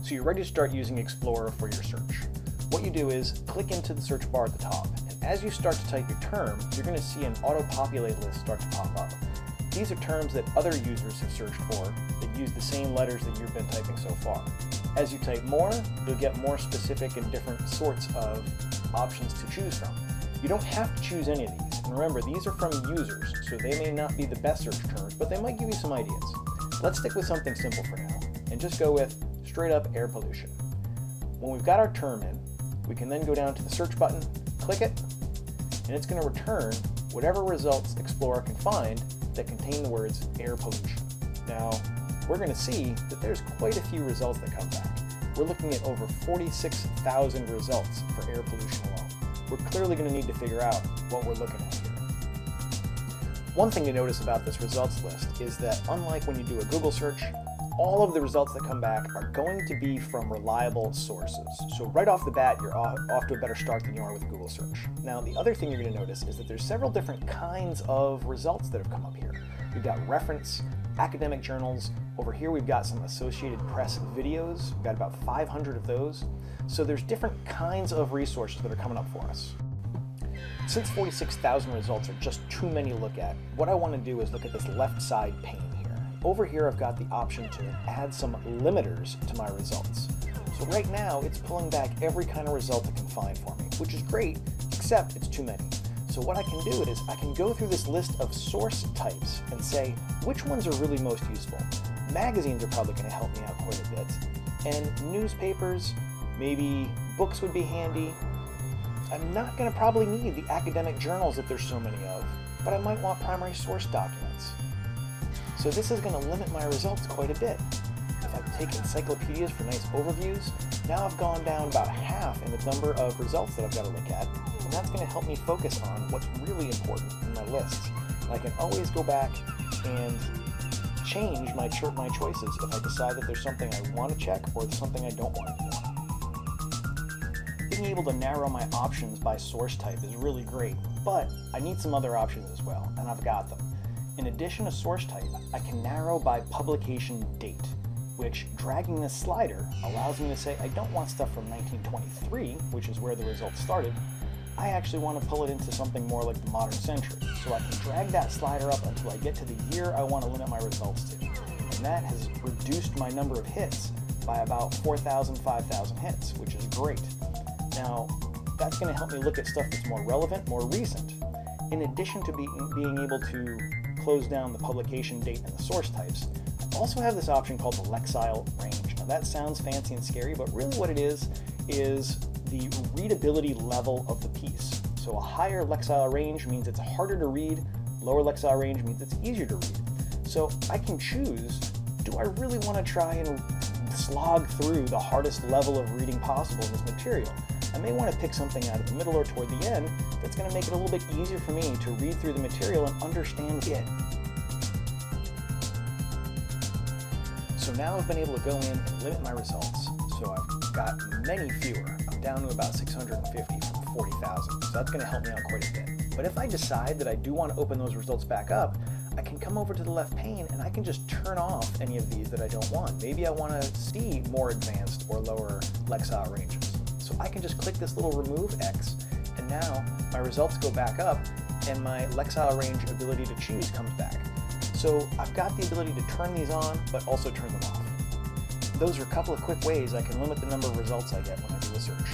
So you're ready to start using Explora for your search. What you do is click into the search bar at the top, and as you start to type your term, you're going to see an auto-populate list start to pop up. These are terms that other users have searched for that use the same letters that you've been typing so far. As you type more, you'll get more specific and different sorts of options to choose from. You don't have to choose any of these, and remember, these are from users, so they may not be the best search terms, but they might give you some ideas. Let's stick with something simple for now, and just go with straight up air pollution. When we've got our term in, we can then go down to the search button, click it, and it's going to return whatever results Explora can find that contain the words air pollution. Now, we're going to see that there's quite a few results that come back. We're looking at over 46,000 results for air pollution alone. We're clearly going to need to figure out what we're looking at here. One thing to notice about this results list is that unlike when you do a Google search, all of the results that come back are going to be from reliable sources. So right off the bat, you're off to a better start than you are with a Google search. Now, the other thing you're going to notice is that there's several different kinds of results that have come up here. We've got reference, academic journals. Over here, we've got some Associated Press videos. We've got about 500 of those. So there's different kinds of resources that are coming up for us. Since 46,000 results are just too many to look at, what I want to do is look at this left side pane. Over here, I've got the option to add some limiters to my results. So right now, it's pulling back every kind of result it can find for me, which is great, except it's too many. So what I can do is I can go through this list of source types and say, which ones are really most useful? Magazines are probably going to help me out quite a bit. And newspapers, maybe books would be handy. I'm not going to probably need the academic journals that there's so many of, but I might want primary source documents. So this is going to limit my results quite a bit. If I take encyclopedias for nice overviews, now I've gone down about half in the number of results that I've got to look at, and that's going to help me focus on what's really important in my lists. And I can always go back and change my choices if I decide that there's something I want to check or there's something I don't want to do. Being able to narrow my options by source type is really great, but I need some other options as well, and I've got them. In addition to source type, I can narrow by publication date, which dragging this slider allows me to say I don't want stuff from 1923, which is where the results started. I actually want to pull it into something more like the modern century. So I can drag that slider up until I get to the year I want to limit my results to. And that has reduced my number of hits by about 4,000, 5,000 hits, which is great. Now, that's going to help me look at stuff that's more relevant, more recent. In addition to being able to close down the publication date and the source types, I also have this option called the Lexile range. Now that sounds fancy and scary, but really what it is the readability level of the piece. So a higher Lexile range means it's harder to read, lower Lexile range means it's easier to read. So I can choose, do I really want to try and slog through the hardest level of reading possible in this material? I may want to pick something out of the middle or toward the end that's going to make it a little bit easier for me to read through the material and understand it. So now I've been able to go in and limit my results. So I've got many fewer. I'm down to about 650 from 40,000. So that's going to help me out quite a bit. But if I decide that I do want to open those results back up, I can come over to the left pane and I can just turn off any of these that I don't want. Maybe I want to see more advanced or lower Lexile ranges. So I can just click this little remove X, and now my results go back up and my Lexile range ability to choose comes back. So I've got the ability to turn these on, but also turn them off. Those are a couple of quick ways I can limit the number of results I get when I do a search.